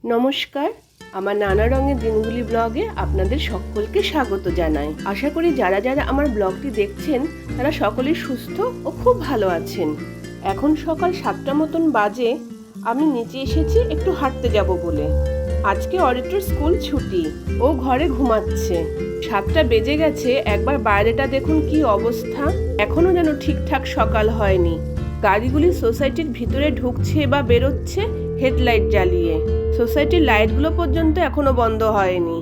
নমস্কার, আমার নানা রঙের দিনগুলি ব্লগে আপনাদের সকলকে স্বাগত জানাই। আশা করি যারা যারা আমার ব্লগটি দেখছেন তারা সকলেই সুস্থ ও খুব ভালো আছেন। এখন সকাল 7টা মতন বাজে। আমি নিচে এসেছি একটু হাঁটতে যাব বলে। আজকে অরিত্রর স্কুল ছুটি, ও ঘরে ঘুমাচ্ছে। 7টা বেজে গেছে, একবার বাইরেটা দেখুন কি অবস্থা। এখনো যেন ঠিকঠাক সকাল হয়নি। গাড়িগুলি সোসাইটির ভিতরে ঢুকছে বা বেরোচ্ছে হেডলাইট জ্বালিয়ে। সোসাইটির লাইটগুলো পর্যন্ত এখনো বন্ধ হয়নি।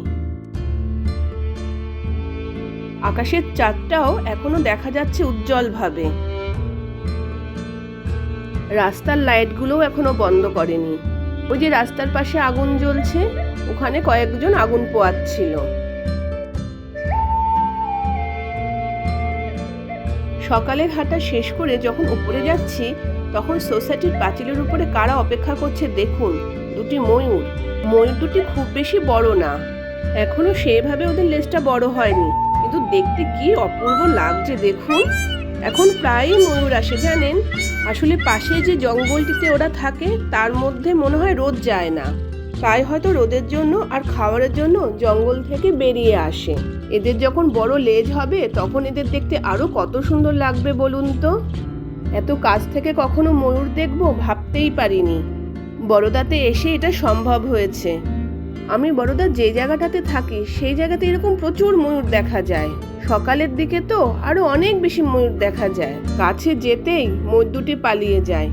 আকাশের চাঁদটাও এখনো দেখা যাচ্ছে উজ্জ্বলভাবে। রাস্তার লাইটগুলোও এখনো বন্ধ করেনি। ওই যে রাস্তার পাশে আগুন জ্বলছে, ওখানে কয়েকজন আগুন পোয়াচ্ছিল। সকালের হাঁটা শেষ করে যখন উপরে যাচ্ছি, তখন সোসাইটির পাঁচিলের উপরে কারা অপেক্ষা করছে দেখুন। দুটি ময়ূর। ময়ূর দুটি খুব বেশি বড় না, এখনো সেভাবে ওদের লেজটা বড় হয়নি, কিন্তু দেখতে কি অপূর্ব লাগছে দেখুন। এখন প্রায়ই ময়ূর আসে জানেন। আসলে পাশে যে জঙ্গলটিতে ওরা থাকে তার মধ্যে মনে হয় রোদ যায় না, তাই হয়তো রোদের জন্য আর খাবারের জন্য জঙ্গল থেকে বেরিয়ে আসে। এদের যখন বড় লেজ হবে তখন এদের দেখতে আরো কত সুন্দর লাগবে বলুন তো। এত কাছ থেকে কখনো ময়ূর দেখবো ভাবতেই পারিনি। বরোদাতে এসে এটা সম্ভব হয়েছে। আমি বরোদা যে জায়গাটাতে থাকি সেই জায়গাতে এরকম প্রচুর ময়ূর দেখা যায়। সকালের দিকে তো আরো অনেক বেশি ময়ূর দেখা যায়। কাছে যেতেই ময়ূর দুটি পালিয়ে যায়।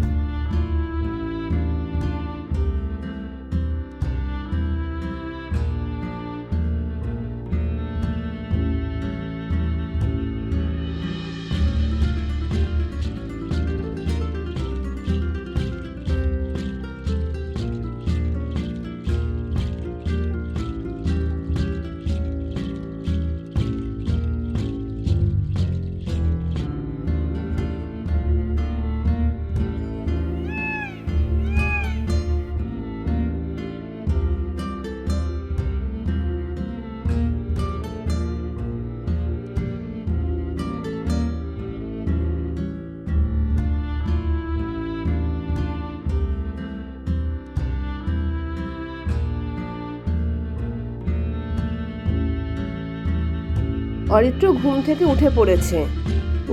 অরিত্র ঘুম থেকে উঠে পড়েছে।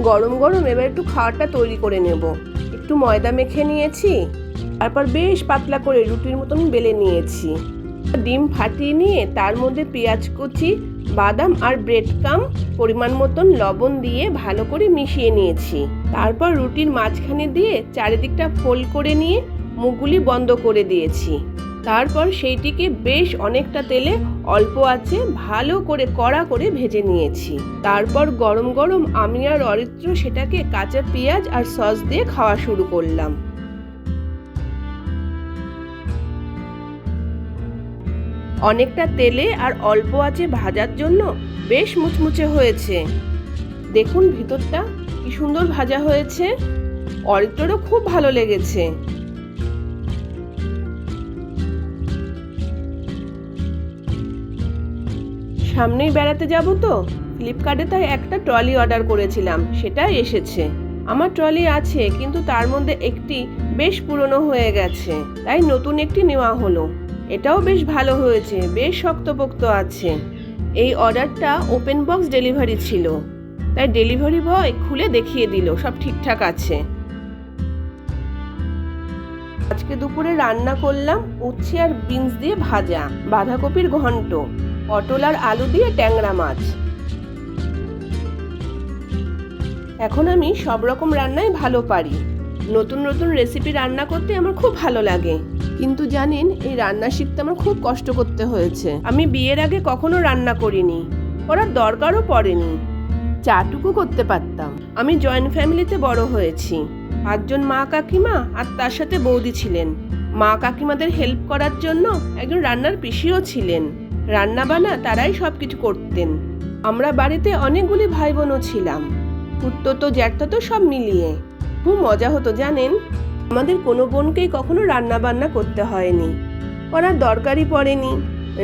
গরম গরম এবার একটু খাবারটা তৈরি করে নেব। একটু ময়দা মেখে নিয়েছি, তারপর বেশ পাতলা করে রুটির মতন বেলে নিয়েছি। ডিম ফাটিয়ে নিয়ে তার মধ্যে পেঁয়াজ কুচি, বাদাম আর ব্রেড ক্রাম, পরিমাণ মতন লবণ দিয়ে ভালো করে মিশিয়ে নিয়েছি। তারপর রুটির মাঝখানে দিয়ে চারিদিকটা ফোল্ড করে নিয়ে মুখগুলি বন্ধ করে দিয়েছি। তারপর সেইটিকে বেশ অনেকটা তেলে অল্প আঁচে ভালো করে কড়া করে ভেজে নিয়েছি। তারপর গরম গরম আমি আর অরিত্র সেটাকে কাঁচা পেঁয়াজ আর সস দিয়ে খাওয়া শুরু করলাম। অনেকটা তেলে আর অল্প আঁচে ভাজার জন্য বেশ মুচমুচে হয়েছে। দেখুন ভিতরটা কি সুন্দর ভাজা হয়েছে। অরিত্ররও খুব ভালো লেগেছে। সামনেই বেড়াতে যাব তো, ফ্লিপকার্টে তাই একটা ট্রলি অর্ডার করেছিলাম, সেটাই এসেছে। আমার ট্রলি আছে, কিন্তু তার মধ্যে একটি বেশ পুরনো হয়ে গেছে, তাই নতুন একটি নেওয়া হলো। এটাও বেশ ভালো হয়েছে, বেশ শক্তপোক্ত আছে। এই অর্ডারটা ওপেন বক্স ডেলিভারি ছিল, তাই ডেলিভারি বয় খুলে দেখিয়ে দিল সব ঠিকঠাক আছে। আজকে দুপুরে রান্না করলাম উচ্ছে আর বিনস দিয়ে ভাজা, বাঁধাকপির ঘন্ট, পটল আর আলু দিয়ে ট্যাংরা মাছ। এখন আমি সব রকম রান্নাই ভালো পারি। নতুন নতুন রেসিপি রান্না করতে আমার খুব ভালো লাগে। কিন্তু জানেন, এই রান্না শিখতে আমার খুব কষ্ট করতে হয়েছে। আমি বিয়ের আগে কখনো রান্না করিনি, করার দরকারও পড়েনি। চাটুকু করতে পারতাম। আমি জয়েন্ট ফ্যামিলিতে বড় হয়েছি। 5 জন মা কাকিমা আর তার সাথে বৌদি ছিলেন। মা কাকিমাদের হেল্প করার জন্য একজন রান্নার পিসিও ছিলেন। রান্না বান্না তারাই সবকিছু করতেন। আমরা বাড়িতে অনেকগুলি ভাই বোনও ছিলাম, খুড়তো জ্যাঠতো সব মিলিয়ে। খুব মজা হতো জানেন। আমাদের কোনো বোনকেই কখনো রান্না বান্না করতে হয়নি, করার দরকারই পড়েনি।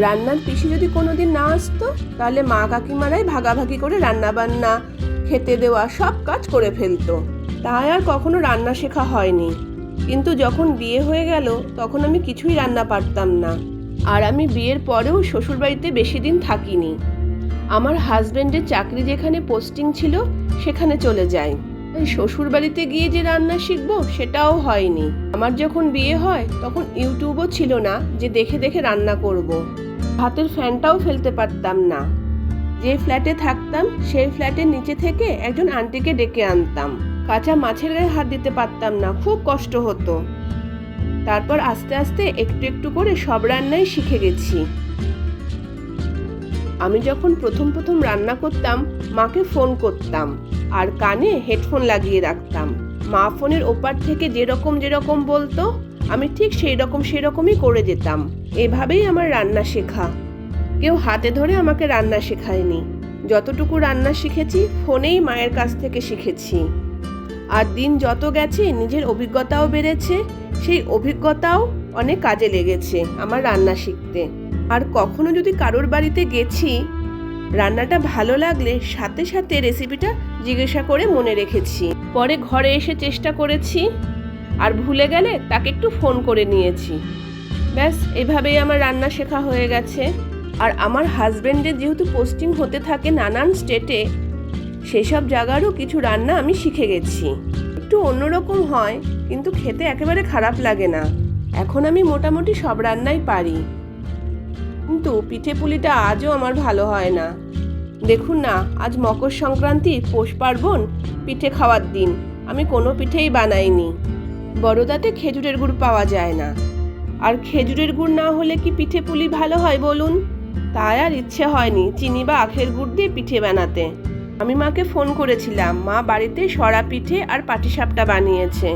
রান্নার পিসি যদি কোনোদিন না আসতো, তাহলে মা কাকিমারাই ভাগাভাগি করে রান্না বান্না, খেতে দেওয়া সব কাজ করে ফেলতো। তাই আর কখনো রান্না শেখা হয়নি। কিন্তু যখন বিয়ে হয়ে গেল তখন আমি কিছুই রান্না পারতাম না। আর আমি বিয়ের পরেও শ্বশুরবাড়িতে বেশি দিন থাকিনি। আমার হাজবেন্ডের চাকরি যেখানে পোস্টিং ছিল সেখানে চলে যাই। তাই শ্বশুরবাড়িতে গিয়ে যে রান্না শিখবো সেটাও হয়নি। আমার যখন বিয়ে হয় তখন ইউটিউবও ছিল না যে দেখে দেখে রান্না করব। হাতের ফ্যানটাও ফেলতে পারতাম না। যে ফ্ল্যাটে থাকতাম সেই ফ্ল্যাটের নিচে থেকে একজন আন্টিকে ডেকে আনতাম। কাঁচা মাছের গায়ে হাত দিতে পারতাম না, খুব কষ্ট হতো। তারপর আস্তে আস্তে একটু একটু করে সব রান্নাই শিখে গেছি। আমি যখন প্রথম প্রথম রান্না করতাম মাকে ফোন করতাম আর কানে হেডফোন লাগিয়ে রাখতাম। মা ফোনের ওপার থেকে যেরকম বলতো আমি ঠিক সেই রকমই করে যেতাম। এভাবেই আমার রান্না শেখা। কেউ হাতে ধরে আমাকে রান্না শেখায়নি। যতটুকু রান্না শিখেছি ফোনেই মায়ের কাছ থেকে শিখেছি। আর দিন যত গেছে নিজের অভিজ্ঞতাও বেড়েছে, সেই অভিজ্ঞতাও অনেক কাজে লেগেছে আমার রান্না শিখতে। আর কখনো যদি কারোর বাড়িতে গেছি, রান্নাটা ভালো লাগলে সাথে সাথে রেসিপিটা জিজ্ঞাসা করে মনে রেখেছি। পরে ঘরে এসে চেষ্টা করেছি, আর ভুলে গেলে তাকে একটু ফোন করে নিয়েছি। ব্যাস, এভাবেই আমার রান্না শেখা হয়ে গেছে। আর আমার হাজবেন্ডের যেহেতু পোস্টিং হতে থাকে নানান স্টেটে, সেসব জায়গারও কিছু রান্না আমি শিখে গেছি। একটু অন্যরকম হয়, কিন্তু খেতে একেবারে খারাপ লাগে না। এখন আমি মোটামুটি সব রান্নাই পারি, কিন্তু পিঠে পুলিটা আজও আমার ভালো হয় না। দেখুন না, আজ মকর সংক্রান্তি, পৌষ পার্বণ, পিঠে খাওয়ার দিন, আমি কোনো পিঠেই বানাইনি। বড়দাতে খেজুরের গুড় পাওয়া যায় না, আর খেজুরের গুড় না হলে কি পিঠে পুলি ভালো হয় বলুন? তাই আর ইচ্ছে হয়নি চিনি বা আখের গুড় দিয়ে পিঠে বানাতে। আমি মাকে ফোন করেছিলাম, মা বাড়িতে সরা পিঠে আর পাটিসাপটা বানিয়েছে।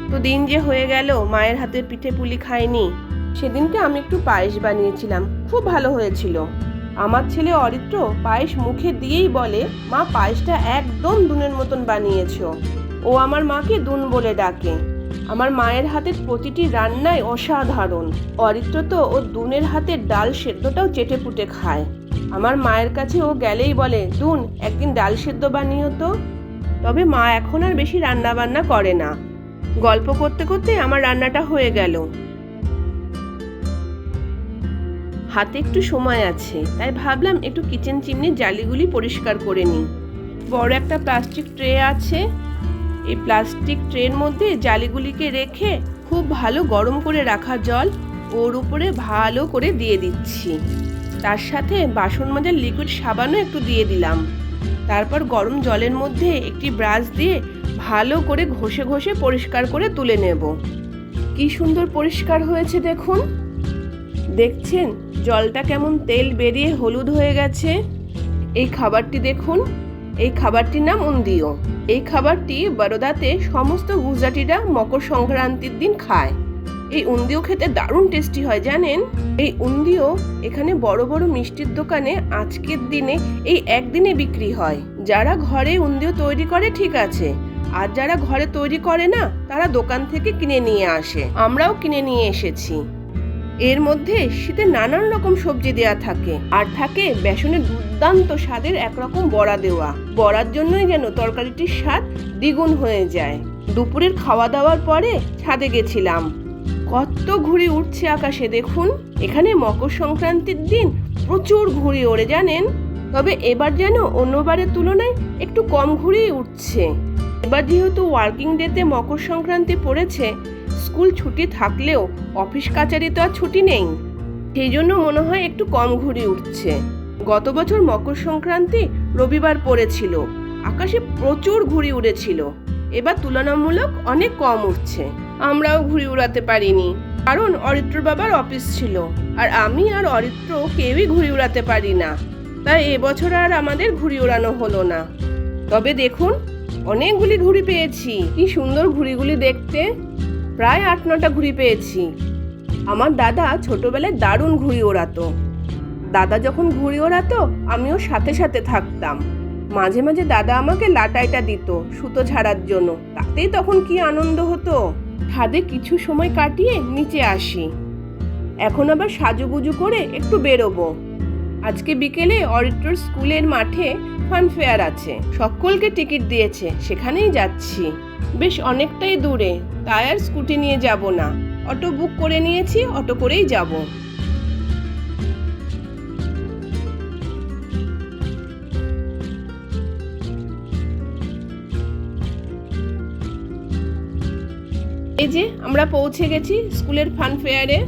তো দিন যে হয়ে গেল মায়ের হাতের পিঠে পুলি খাইনি। সেদিনকে আমি একটু পায়েস বানিয়েছিলাম, খুব ভালো হয়েছিল। আমার ছেলে অরিত্র পায়েস মুখে দিয়েই বলে, মা পায়েসটা একদম দুনের মতন বানিয়েছো। ও আমার মাকে দুন বলে ডাকে। আমার মায়ের হাতের প্রতিটি রান্নাই অসাধারণ। অরিত্র তো ও দুনের হাতের ডাল সেদ্ধটাও চেটে পুটে খায়। আমার মায়ের কাছে ও গেলেই বলে, দুন একদিন ডাল সেদ্ধ বানিও তো। তবে মা এখন আর বেশি রান্না বান্না করে না। গল্প করতে করতে আমার রান্নাটা হয়ে গেল। হাতে একটু সময় আছে, তাই ভাবলাম একটু কিচেন চিমনির জালিগুলি পরিষ্কার করে নিই। বড় একটা প্লাস্টিক ট্রে আছে, এই প্লাস্টিক ট্রের মধ্যে জালিগুলিকে রেখে খুব ভালো গরম করে রাখা জল ওর উপরে ভালো করে দিয়ে দিচ্ছি। তার সাথে বাসন মাজার লিকুইড সাবানও একটু দিয়ে দিলাম। তারপর গরম জলের মধ্যে একটি ব্রাশ দিয়ে ভালো করে ঘষে ঘষে পরিষ্কার করে তুলে নেব। কি সুন্দর পরিষ্কার হয়েছে দেখুন। দেখছেন জলটা কেমন তেল বেরিয়ে হলুদ হয়ে গেছে। এই খাবারটি দেখুন, এই খাবারটির নাম উন্দিও। এই খাবারটি বরোদাতে সমস্ত গুজরাটিরা মকর সংক্রান্তির দিন খায়। এই উন্দিও খেতে দারুণ টেস্টি হয় জানেন। এই উন্দিও এখানে বড় বড় মিষ্টির দোকানে আজকের দিনে এই একদিনে বিক্রি হয়। যারা ঘরে উন্দিও তৈরি করে ঠিক আছে, আর যারা ঘরে তৈরি করে না তারা দোকান থেকে কিনে নিয়ে আসে। আমরাও কিনে নিয়ে এসেছি। এর মধ্যে শীতে নানান রকম সবজি দেয়া থাকে, আর থাকে বেসনের দুর্দান্ত স্বাদের একরকম বড়া দেওয়া। বড়ার জন্যই যেন তরকারিটির স্বাদ দ্বিগুণ হয়ে যায়। দুপুরের খাওয়া দাওয়ার পরে ছাদে গেছিলাম। কত ঘুড়ি উঠছে আকাশে দেখুন। এখানে মকর সংক্রান্তির দিন প্রচুর ঘুড়ি ওড়ে জানেন। তবে এবার যেন অন্যবারের তুলনায় একটু কম ঘুড়ি উঠছে। এবার যেহেতু ওয়ার্কিং ডেতে মকর সংক্রান্তি পড়েছে, স্কুল ছুটি থাকলেও অফিস কাচারি তো আর ছুটি নেই, সেই জন্য মনে হয় একটু কম ঘুড়ি উঠছে। গত বছর মকর সংক্রান্তি রবিবার পড়েছিল, আকাশে প্রচুর ঘুড়ি উড়েছিল। এবার তুলনামূলক অনেক কম উঠছে। আমরাও ঘুড়ি উড়াতে পারিনি, কারণ অরিত্র বাবার অফিস ছিল, আর আমি আর অরিত্র কেউই ঘুড়ি উড়াতে পারি না। তাই এবছর আর আমাদের ঘুড়ি উড়ানো হলো না। তবে দেখুন অনেকগুলি ঘুড়ি পেয়েছি। কি সুন্দর ঘুড়িগুলি দেখতে। প্রায় 8-9টা ঘুড়ি পেয়েছি। আমার দাদা ছোটবেলায় দারুণ ঘুড়ি ওড়াতো। দাদা যখন ঘুড়ি ওড়াতো আমিও সাথে সাথে থাকতাম। মাঝে মাঝে দাদা আমাকে লাটাইটা দিত সুতো ঝাড়ার জন্য, তাতেই তখন কি আনন্দ হতো। ছাদে কিছু সময় কাটিয়ে নিচে আসি। এখন আবার সাজুগুজু করে একটু বেরোবো। আজকে বিকেলে অরিত্রর স্কুলের মাঠে ফান ফেয়ার আছে, সকলকে টিকিট দিয়েছে, সেখানেই যাচ্ছি। বেশ অনেকটাই দূরে, তাই আর স্কুটি নিয়ে যাব না, অটো বুক করে নিয়েছি, অটো করেই যাব। এই যে আমরা পৌঁছে গেছি স্কুলের ফান ফেয়ারে।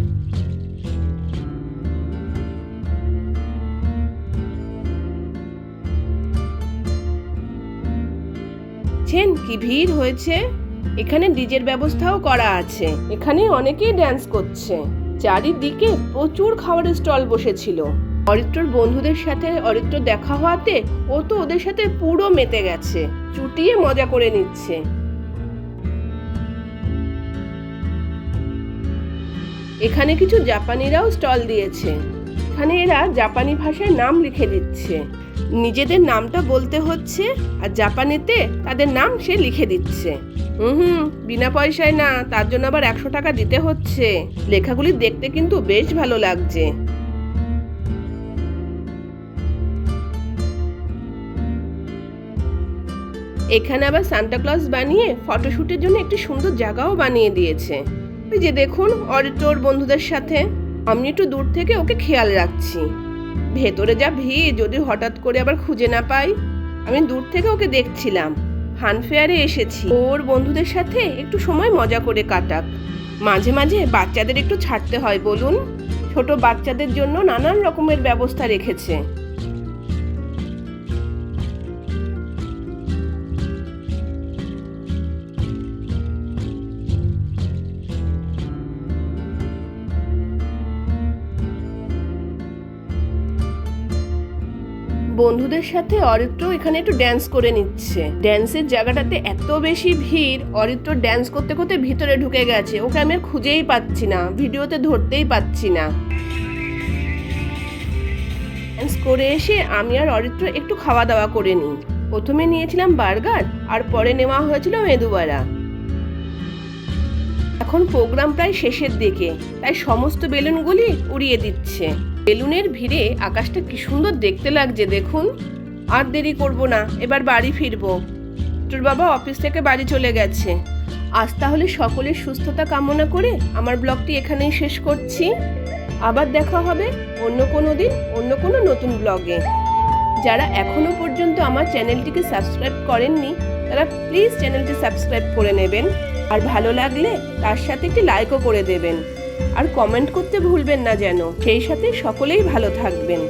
কি ভিড় হয়েছে। এখানে ডিজের ব্যবস্থাও করা আছে। এখানে অনেকেই ড্যান্স করছে। চারিদিকে প্রচুর খাবারের স্টল বসেছিল। অরিত্রর বন্ধুদের সাথে অরিত্র দেখা হওয়াতে ও তো ওদের সাথে পুরো মেতে গেছে, চুটিয়ে মজা করে নিচ্ছে। এখানে কিছু জাপানিরাও স্টল দিয়েছে। এখানে এরা জাপানি ভাষায় নাম লিখে দিচ্ছে। নিজেদের নামটা বলতে হচ্ছে আর জাপানিতে তাদের নাম সে লিখে দিচ্ছে। বিনা পয়সায় না, তার জন্য আবার 100 টাকা দিতে হচ্ছে। লেখাগুলি দেখতে কিন্তু বেশ ভালো লাগছে। এখানে আবার সান্টা ক্লজ বানিয়ে ফটোশুটের জন্য একটি সুন্দর জায়গাও বানিয়ে দিয়েছে। ওই যে দেখুন অরিত্রর বন্ধুদের সাথে। আমি একটু দূর থেকে ওকে খেয়াল রাখছি। ভেতরে যা ভিড়, যদি হঠাৎ করে আবার খুঁজে না পাই। আমি দূর থেকে ওকে দেখছিলাম। ফান ফেয়ারে এসেছি, ওর বন্ধুদের সাথে একটু সময় মজা করে কাটাক। মাঝে মাঝে বাচ্চাদের একটু ছাড়তে হয় বলুন। ছোট বাচ্চাদের জন্য নানান রকমের ব্যবস্থা রেখেছে। বন্ধুদের সাথে অরিত্র এখানে একটু ড্যান্স করে নিচ্ছে। ড্যান্সের জায়গাটাতে এত বেশি ভিড়, অরিত্র ড্যান্স করতে করতে ভিতরে ঢুকে গেছে। ওকে আমি আর খুঁজেই পাচ্ছি না, ভিডিওতে ধরতেই পাচ্ছি না। ড্যান্স করে এসে আমি আর অরিত্র একটু খাওয়া দাওয়া করে নিই। প্রথমে নিয়েছিলাম বার্গার আর পরে নেওয়া হয়েছিল মেদুবড়া। এখন প্রোগ্রাম প্রায় শেষের দিকে, তাই সমস্ত বেলুনগুলি উড়িয়ে দিচ্ছে। বেলুনের ভিড়ে আকাশটা কি সুন্দর দেখতে লাগছে দেখুন। আর দেরি করব না, এবার বাড়ি ফিরবো। তোর বাবা অফিস থেকে বাড়ি চলে গেছে। আজ তাহলে সকলের সুস্থতা কামনা করে আমার ব্লগটি এখানেই শেষ করছি। আবার দেখা হবে অন্য কোনো দিন অন্য কোনো নতুন ব্লগে। যারা এখনো পর্যন্ত আমার চ্যানেলটিকে সাবস্ক্রাইব করেননি তারা প্লিজ চ্যানেলটি সাবস্ক্রাইব করে নেবেন। আর ভালো লাগলে তার সাথে একটি লাইকও করে দেবেন। আর কমেন্ট করতে ভুলবেন না যেন। সেই সাথে সকলেই ভালো থাকবেন।